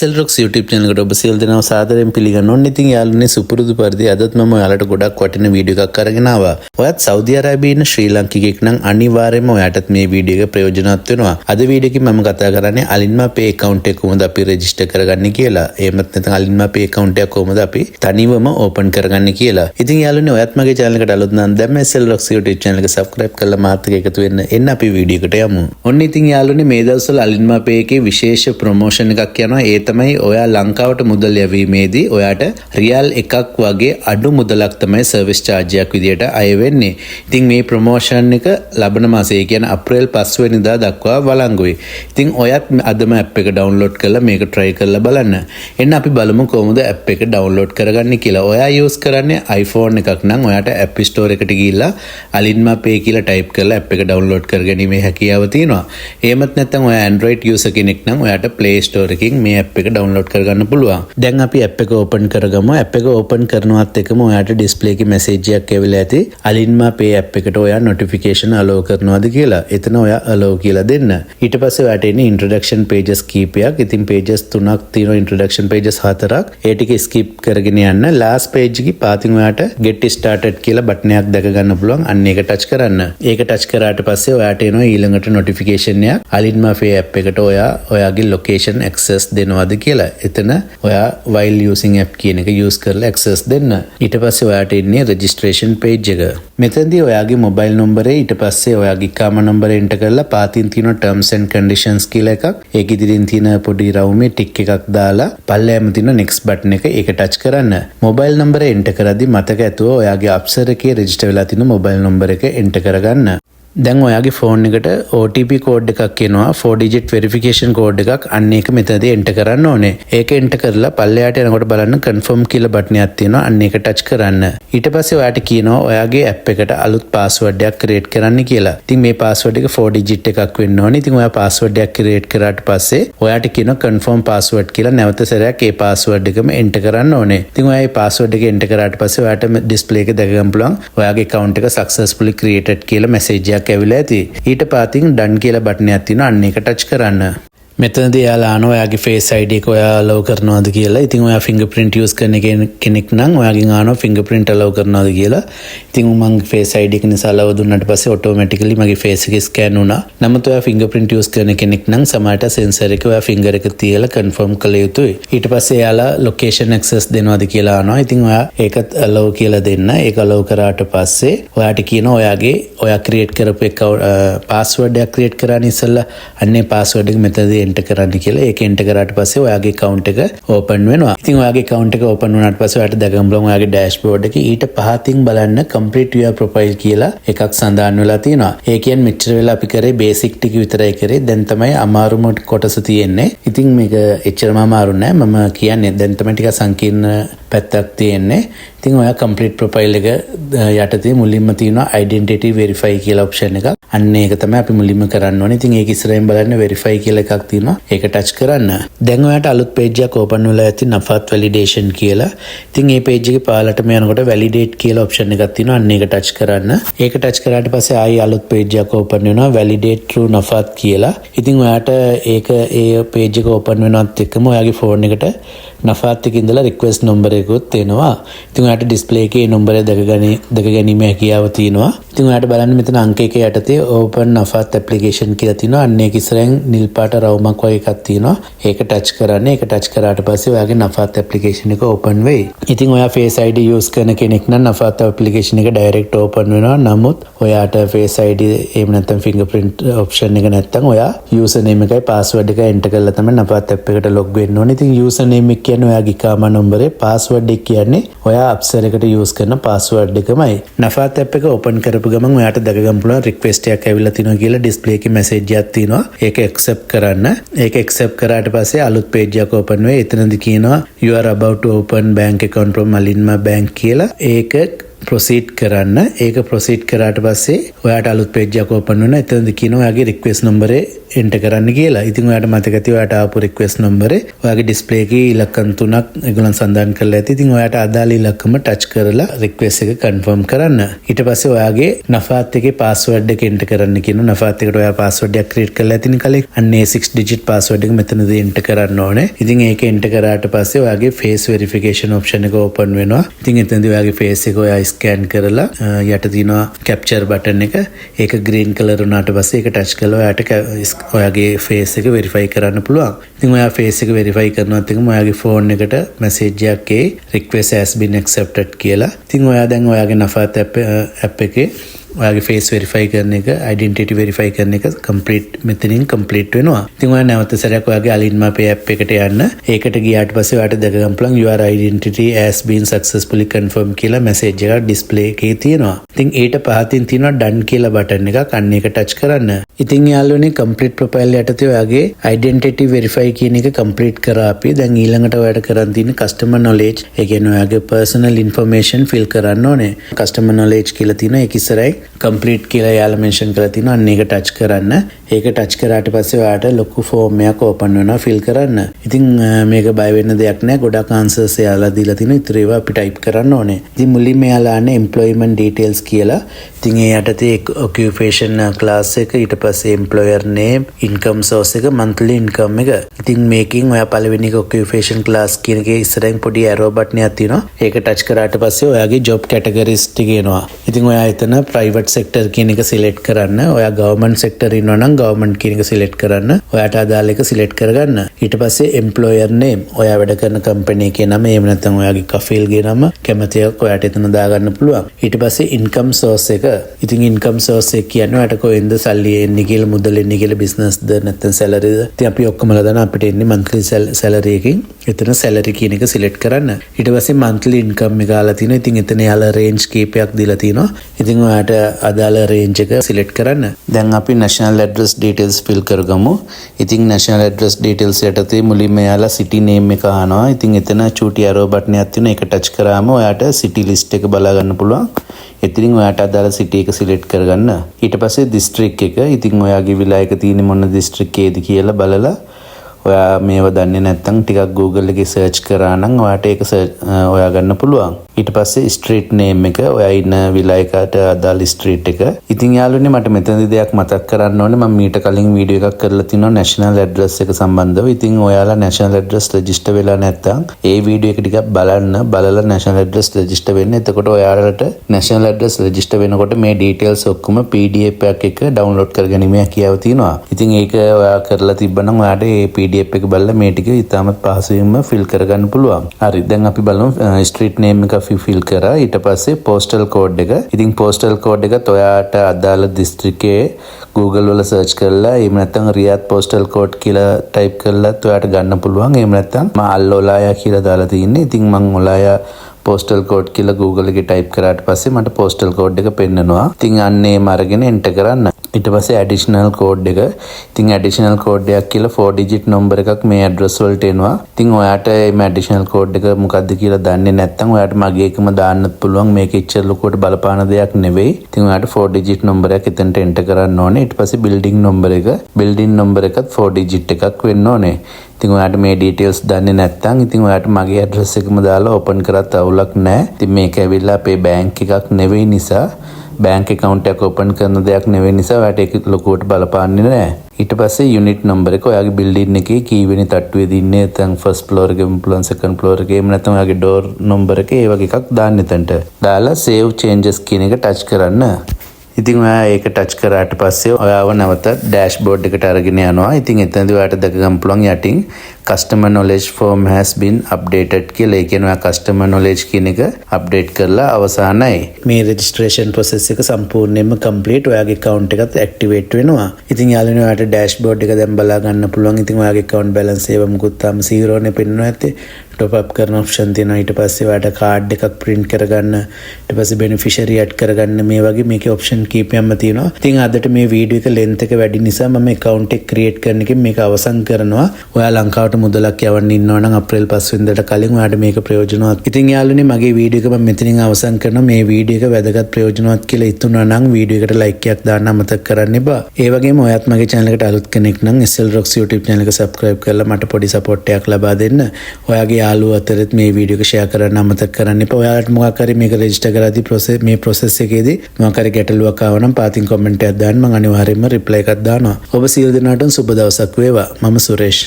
SLROX YouTube channel එකට ඔබ සියලු දෙනාව සාදරයෙන් පිළිගන්නවා. ඉතින් යාළුවනේ සුපුරුදු පරිදි අදත් මම ඔයාලට ගොඩක් වටින වීඩියෝ එකක් අරගෙන ආවා. ඔයත් සෞදි අරාබියේ ඉන්න ශ්‍රී ලාංකිකයෙක් නම් අනිවාර්යයෙන්ම ඔයාටත් මේ වීඩියෝ එක ප්‍රයෝජනවත් වෙනවා. අද වීඩියෝ එකේ මම කතා කරන්නේ අලින්මා පේ account එක කොහොමද අපි රෙජිස්ටර් කරගන්නේ කියලා. එහෙමත් නැත්නම් අලින්මා පේ account එක කොහොමද අපි තනිවම ඕපන් කරගන්නේ කියලා. ඉතින් යාළුවනේ ඔයත් මගේ channel එකට අලුත් නම් දැන් මේ SLROX YouTube channel එක subscribe කරලා මාත් එක්ක එකතු වෙන්න එන්න අපි වීඩියෝ එකට යමු. ඔන්න ඉතින් යාළුවනේ මේ දවස්වල අලින්මා පේ එකේ විශේෂ ප්‍රොමෝෂන් එකක් යනවා. ඒ තමයි ඔයා ලංකාවට මුදල් යැවීමේදී ඔයාට රියල් එකක් වගේ අඩු මුදලක් තමයි සර්විස් චාර්ජ් එකක් විදියට අය වෙන්නේ. ඉතින් මේ ප්‍රොමෝෂන් එක ලබන මාසයේ කියන්නේ අප්‍රේල් 5 වෙනිදා දක්වා වළංගුයි. ඉතින් ඔයත් අදම ඇප් එක ඩවුන්ලෝඩ් කරලා මේක try කරලා බලන්න. එන්න අපි බලමු කොහොමද ඇප් එක ඩවුන්ලෝඩ් කරගන්නේ කියලා. ඔයා යූස් කරන්නේ iPhone එකක් නම් ඔයාට App Store එකට ගිහිල්ලා අලින්මා පේ කියලා type කරලා ඇප් එක ඩවුන්ලෝඩ් කරගැනීමේ හැකියාව තියෙනවා. එහෙමත් නැත්නම් ඔයා Android user කෙනෙක් නම් ඔයාට Play Store එකකින් මේ ඇප් එක ඩවුන්ලෝඩ් කරගන්න පුළුවන්. දැන් අපි ඇප් එක ඕපන් කරගමු. ඇප් එක ඕපන් කරනවත් එකම ඔයාට ඩිස්ප්ලේ එකේ මැසේජ් එකක් ඇවිල්ලා ඇති. අලින්මා පේ ඇප් එකට ඔයා notification allow කරනවද කියලා. එතන ඔයා allow කියලා දෙන්න. ඊට පස්සේ ඔයාට එන්නේ introduction pages කීපයක්. ඉතින් pages 3ක් තියෙනවා, introduction pages 4ක්. ඒ ටික skip කරගෙන යන්න. last page එකේ පාතින් ඔයාට get started කියලා බටන් එකක් දැක ගන්න පුළුවන්. අන්න ඒක touch කරන්න. ඒක touch කරාට පස්සේ ඔයාට එනවා ඊළඟට notification එකක්. අලින්මා පේ ඇප් එකට ඔයාගේ location access දෙනවද කියලා. එතන ඔයා while using app කියන එක use කරලා access දෙන්න. ඊට පස්සේ ඔයාට එන්නේ registration page එක. මෙතනදී ඔයාගේ mobile number ඊට පස්සේ ඔයාගේ ඉකාමා number enter කරලා පාතින් තියෙන terms and conditions කියලා එකක්. ඒක ඉදිරියෙන් තියෙන පොඩි රවුමේ tick එකක් දාලා පල්ලෙහාම තියෙන next button එක ඒක touch කරන්න. mobile number enter කරද්දි මතක ඇතුව ඔයාගේ අප්සර එකේ register වෙලා තියෙන mobile number එක enter කරගන්න. දැන් ඔයාගේ ෆෝන් එකට OTP කෝඩ් එකක් එනවා, 4 digit verification කෝඩ් එකක්. අන්න ඒක මෙතනදී එන්ටර් කරන්න ඕනේ. ඒක එන්ටර් කරලා පල්ලෙහාට යනකොට බලන්න confirm කියලා බටන් එකක් තියෙනවා. අන්න ඒක ටච් කරන්න. ඊට පස්සේ ඔයාට කියනවා ඔයාගේ ඇප් එකට අලුත් password එකක් create කරන්න කියලා. ඉතින් මේ password එක 4 digit එකක් වෙන්න ඕනේ. ඉතින් ඔයා password එකක් create කරාට පස්සේ ඔයාට කියනවා confirm password කියලා. නැවත සැරයක් ඒ password එකම එන්ටර් කරන්න ඕනේ. ඉතින් ඔයා මේ password එක එන්ටර් කරාට පස්සේ ඔයාට display එක දැක ගන්න පුළුවන්. ඔයාගේ account එක successfully created කියලා message එකක් ඇවිල්ලා ඇති. ඊට පාතින් done කියලා බටන් එකක් තියෙනවා. අන්න ඒක ටච් කරන්න. මෙතනදී යාලා අහනවා ඔයාගේ face ID එක ඔයා allow කරනවද කියලා. ඉතින් ඔයා fingerprint use කරන කෙනෙක් නම් ඔයාගෙන් අහනවා fingerprint allow කරනවද කියලා. ඉතින් මම face ID එක නිසා allow දුන්නාට පස්සේ automatically මගේ face එක scan වුණා. නමුත් ඔයා fingerprint use කරන කෙනෙක් නම් සමහරට sensor එක ඔයා finger එක තියලා confirm කළ යුතුයි. ඊට පස්සේ යාලා location access දෙනවද කියලා අහනවා. ඉතින් ඔයා ඒකත් allow කියලා දෙන්න. ඒක allow කරාට පස්සේ ඔයාට කියනවා ඔයා create කරපු password එකක් create කරන්න ඉස්සෙල්ලා අන්නේ password එක මෙතනදී enter කරන්න කියලා. ඒක enter කරාට පස්සේ ඔයාගේ account එක open වෙනවා. ඉතින් ඔයාගේ account එක open වුණාට පස්සේ ඔයාට දැකගන්න පුළුවන් ඔයාගේ dashboard එකේ ඊට පහතින් බලන්න complete your profile කියලා එකක් සඳහන් වෙලා තියෙනවා. ඒ කියන්නේ මෙච්චර වෙලා අපි කරේ basic ටික විතරයි කරේ. දැන් තමයි අමාරුම කොටස තියෙන්නේ. ඉතින් මේක එච්චරම අමාරු නෑ. මම කියන්නේ දැන් තමයි ටික සංකීර්ණ පැත්තක් තියෙන්නේ. ඉතින් ඔයා complete profile එක යටතේ මුලින්ම තියෙනවා identity verify කියලා option එකක්. අන්න ඒක තමයි අපි මුලින්ම කරන්න ඕනේ. ඉතින් ඒක ඉස්සරහින් බලන්න verify කියලා එකක් තියෙනවා. ඒක touch කරන්න. දැන් ඔයාට අලුත් page එකක් open වෙලා ඇති නෆාත් validation කියලා. ඉතින් මේ page එකේ පාලටම යනකොට validate කියලා option එකක් තියෙනවා. අන්න ඒක touch කරන්න. ඒක touch කරාට පස්සේ ආයි අලුත් page එකක් open වෙනවා validate through නෆාත් කියලා. ඉතින් ඔයාට ඒ page එක open වෙනවත් එක්කම ඔයාගේ phone එකට නෆාත් එකේ ඉඳලා request number එකකුත් එනවා. ඉතින් ඔයාට display එකේ number එක දැක ගැනීමේ හැකියාව තියෙනවා. ඉතින් ඔයාට බලන්න මෙතන අංක එක යටතේ open නෆාත් application කියලා තියෙනවා. අන්න ඒක ඉස්සරහින් නිල් පාට රවුමක් වගේ එකක් තියෙනවා. ඒක touch කරන්න. ඒක touch කරාට පස්සේ ඔයාගේ නෆාත් application එක open වෙයි. ඉතින් ඔයා face ID use කරන කෙනෙක් නම් නෆාත් application එක direct open වෙනවා. නමුත් ඔයාට face ID එහෙම නැත්නම් fingerprint option එක නැත්නම් ඔයා username එකයි password එකයි enter කරලා තමයි නෆාත් app එකට log වෙන්න ඕනේ. ඉතින් username එක කියන්නේ ඔයාගේ ඉකාමා නම්බරේ, password එක කියන්නේ ඔයා අප්සර එකට use කරන password එකමයි. නෆාත් app එක open කරපු ගමන් ඔයාට දැක ගන්න පුළුවන් request එකක් ඇවිල්ලා තිනවා කියලා display එකේ message එකක් තියෙනවා. ඒක accept කරන්න. ඒක accept කරාට පස්සේ අලුත් page එකක් open වෙයි. එතනදි කියනවා you are about to open bank account from Alinma bank කියලා. ඒක ප්‍රොසීඩ් කරන්න. ඒක ප්‍රොසීඩ් කරාට පස්සේ ඔයාට අලුත් පේජ් එකක් ඕපන් වෙනවා. එතනදී කියනවා ඔයාගේ රික්වෙස්ට් නම්බරේ එන්ටර් කරන්න කියලා. ඉතින් ඔයාට මතක ඇති ඔයාට ආපු රික්වෙස්ට් නම්බරේ ඔයාගේ ඩිස්ප්ලේ එකේ ඉලක්කම් 3ක් ඒගොල්ලන් සඳහන් කරලා ඇති. ඉතින් ඔයාට අදාළ ඉලක්කම ටච් කරලා රික්වෙස්ට් එක කන්ෆර්ම් කරන්න. ඊට පස්සේ ඔයාගේ නෆාත් එකේ පාස්වර්ඩ් එක එන්ටර් කරන්න කියනවා. නෆාත් එකට ඔයා පාස්වර්ඩ් එකක් ක්‍රියේට් කරලා ඇතිනේ කලින්. අන්නේ 6 ඩිජිට් පාස්වර්ඩ් එක මෙතනදී එන්ටර් කරන්න ඕනේ. ඉතින් ඒක එන්ටර් කරාට පස්සේ ඔයාගේ ෆේස් වෙරිෆිකේෂන් ඔප්ෂන් එක ඕපන් වෙනවා. ඉතින් එතනදී ඔයාගේ ෆේස් එක ඔයා ස්කෑන් කරලා යට තියෙනවා කැප්චර් බටන් එක. ඒක ග්‍රීන් කලර් වුණාට පස්සේ ඒක ටච් කරලා ඔයාට ඔයාගේ ෆේස් එක වෙරිෆයි කරන්න පුළුවන්. ඉතින් ඔයා ෆේස් එක වෙරිෆයි කරනවත් එකම ඔයාගේ ෆෝන් එකට මැසේජ් එකක් එයි request has been accepted කියලා. ඉතින් ඔයා දැන් ඔයාගේ නෆාත් app එකේ ඔයාගේ ෆේස් වෙරිෆයි කරන එක, ඩෙන්ටිටි වෙරිෆයි කරන එක මෙතනින් කම්ප්ලීට් වෙනවා. ඉතින් ඔයා නැවත සැරයක් ඔයාගේ අලින්මා පේ app එකට යන්න. ඒකට ගියාට පස්සේ ඔයාට දැක ගන්න පුළුවන් your identity has been successfully confirmed කියලා මැසේජ් එකක් ඩිස්ප්ලේ එකේ තියෙනවා. ඉතින් ඊට පහතින් තියෙනවා done කියලා බටන් එකක්. අන්න ඒක ටච් කරන්න. ඉතින් යාළුවනේ complete profile යටතේ ඔයාගේ identity verify කියන එක complete කරා අපි. දැන් ඊළඟට ඔයාට කරන් තියෙන්නේ customer knowledge. ඒ කියන්නේ ඔයාගේ personal information fill කරන්න ඕනේ. customer knowledge කියලා තියෙනවා. ඒක ඉස්සරයි complete කියලා යාළුවා mention කරලා තියෙනවා. අන්න ඒක ටච් කරන්න. ඒක ටච් කරාට පස්සේ ඔයාට ලොකු ෆෝම් එකක් ඕපන් වෙනවා fill කරන්න. ඉතින් මේක බය වෙන්න දෙයක් නැහැ. ගොඩක් answers යාළුවා දීලා තිනවා. ඊටු ඒවා අපි type කරන්න ඕනේ. ඉතින් මුලින්ම යාළුවා අනේ employment details කියලා. ඉතින් ඒ යටතේ occupation class එක, ඊට පස්සේ employer name, income source එක, monthly income එක. ඉතින් මේකෙන් ඔයා පළවෙනි එක occupation class කියන එකේ ඉස්සරහින් පොඩි arrow button එකක් තියෙනවා. ඒක ටච් කරාට පස්සේ ඔයාගේ job categories ටික එනවා. ඉතින් ඔයා එතන private sector කියන එක select කරන්න. ඔයා government sector ඉන්නවා නම් government කියන එක select කරන්න. ඔයාට අදාළ එක select කරගන්න. ඊට පස්සේ employer name, ඔයා වැඩ කරන company එකේ නම, එහෙම නැත්නම් ඔයාගේ කෆේල්ගේ නම කැමති එකක් ඔයාට එතන දාගන්න පුළුවන්. ඊට පස්සේ income source එක. ඉතින් income source එක කියන්නේ ඔයාට කොහෙන්ද සල්ලි එන්නේ කියලා, මුදල් එන්නේ කියලා, business ද නැත්නම් salary ද. ඉතින් අපි ඔක්කොමලා දන්නා අපිට එන්නේ monthly salary එකකින්. එතන salary කියන එක select කරන්න. ඊට පස්සේ monthly income එක ආලා තිනවා. ඉතින් එතන යාලා range කීපයක් දීලා තිනවා. ඉතින් ඔයාට අදාළ range එක select කරන්න. දැන් අපි national address details fill කරගමු. ඉතින් national address details යටතේ මුලින්ම යාලා city name එක අහනවා. ඉතින් එතන චූටි arrow button එකක් තියෙනවා. ඒක touch කරාම ඔයාට city list එක බලා ගන්න පුළුවන්. ඉතින් ඔයාට අදාළ city එක select කරගන්න. ඊට පස්සේ district එක. ඉතින් ඔයාගේ විලායක තියෙන්නේ මොන district එකේද කියලා බලලා ඔයා මේව දන්නේ නැත්නම් ටිකක් Google එකේ search කරා නම් ඔයාට ඒක හොයා ගන්න පුළුවන්. ඊට පස්සේ street name එක, ඔයා ඉන්න විලායකට අදාළ street එක. ඉතින් යාළුවනේ මට මෙතනදී දෙයක් මතක් කරන්න ඕනේ. මම මීට කලින් වීඩියෝ එකක් කරලා තිනවා national address එක සම්බන්ධව. ඉතින් ඔයාලා national address register වෙලා නැත්නම් ඒ වීඩියෝ එක ටිකක් බලලා national address register වෙන්න. එතකොට ඔයාලට national address register වෙනකොට මේ details ඔක්කොම PDF එකක් එක download කරගැනීමේ හැකියාව තියෙනවා. ඉතින් ඒක ඔයා කරලා තිබ්බනම් ඔයාට ඒ PDF එක බලලා මේ ටික ඉතාමත් පහසුවෙන්ම fill කරගන්න පුළුවන්. හරි, දැන් අපි බලමු street name එක අපි fill කරා. ඊට පස්සේ postal code එක. ඉතින් postal code එකත් ඔයාට අදාළ දිස්ත්‍රික්කයේ Google වල search කරලා එහෙම නැත්නම් රියාද් postal code කියලා type කරලත් ඔයාට ගන්න පුළුවන්. එහෙම නැත්නම් මම අල් ඔලායා කියලා දාලා තින්නේ. ඉතින් මම ඔලායා postal code කියලා Google එකේ type කරාට පස්සේ මට postal code එක පෙන්නනවා. ඉතින් අන්නේ අරගෙන enter කරන්න. ඊට පස්සේ additional code එක. ඉතින් additional code එකක් කියලා 4 digit number එකක් මේ address වලට එනවා. ඉතින් ඔයාට මේ additional code එක මොකක්ද කියලා දන්නේ නැත්නම් ඔයාට මගේ එකම දාන්නත් පුළුවන්. මේක ඉච්චර ලොකුවට බලපාන දෙයක් නෙවෙයි. ඉතින් ඔයාට 4 digit number එකක් එතනට enter කරන්න ඕනේ. ඊට පස්සේ building number එක. building number එකත් 4 digit එකක් වෙන්න ඕනේ. ඉතින් ඔයාට මේ details දන්නේ නැත්නම් ඉතින් ඔයාට මගේ address එකම දාලා open කරත් අවුලක් නැහැ. ඉතින් මේක ඇවිල්ලා අපේ bank එකක් නෙවෙයි නිසා, bank account එකක් open කරන දෙයක් නෙවෙයි නිසා ඔයාට ඒක ලොකුවට බලපාන්නේ නැහැ. ඊට පස්සේ unit number එක, ඔයාගේ building එකේ කීවෙනි තට්ටුවේද ඉන්නේ, නැත්නම් first floor එකේ, second floor එකේ, එහෙම නැත්නම් ඔයාගේ door number එකේ ඒ වගේ එකක් දාන්න එතනට. දාලා save changes කියන එක touch කරන්න. ඉතින් ඔයා ඒක ටච් කරාට පස්සේ ඔයාව නැවත ඩෑෂ්බෝඩ් එකට අරගෙන යනවා. ඉතින් එතනදී ඔයාට දැක ගන්න පුළුවන් යටින් customer knowledge form has been updated කියලා. ඒ කියන්නේ ඔයා customer knowledge කියන එක අප්ඩේට් කරලා අවසానයි. මේ registration process එක සම්පූර්ණයෙන්ම complete. ඔයාගේ account එකත් activate වෙනවා. ඉතින් යාළුවනේ ඔයාට ඩෑෂ්බෝඩ් එක දැන් බලා ගන්න පුළුවන්. ඉතින් ඔයාගේ account balance ඒව මුකුත් තාම 0 නේ පෙන්වනවා ඇත්තේ. top up කරන option තියෙනවා. ඊට පස්සේ ඔයාලට card එකක් print කරගන්න, ඊට පස්සේ beneficiary add කරගන්න මේ වගේ මේකේ option කීපයක්ම තියෙනවා. ඉතින් අදට මේ වීඩියෝ එක length එක වැඩි නිසා මම account එක create කරන එකෙන් මේක අවසන් කරනවා. ඔයා ලංකාවට මුදලක් යවන්න ඉන්නවා නම් අප්‍රේල් 5 වෙනිදාට කලින් ඔයාලට මේක ප්‍රයෝජනවත්. ඉතින් යාළුවනේ මගේ වීඩියෝ එක මම මෙතනින් අවසන් කරනවා. මේ වීඩියෝ එක වැදගත් ප්‍රයෝජනවත් කියලා හිතුණා නම් වීඩියෝ එකට like එකක් දාන්න අමතක කරන්න එපා. ඒ වගේම ඔයත් මගේ channel එකට අලුත් කෙනෙක් නම් SL Rocks YouTube channel එක subscribe කරලා මට පොඩි support එකක් ලබා දෙන්න. ඔයාගේ යාළුවෝ අතරත් මේ වීඩියෝ එක share කරන්න අමතක කරන්න එපා. ඔයාලට මොකක් හරි මේක register කරද්දී මේ process එකේදී මොකක් හරි ගැටලුවක් ආව නම් පාතින් comment එකක් දාන්න මම අනිවාර්යයෙන්ම reply එකක් දානවා. ඔබ සියලු දෙනාටම සුබ දවසක් වේවා. මම සුරේෂ්.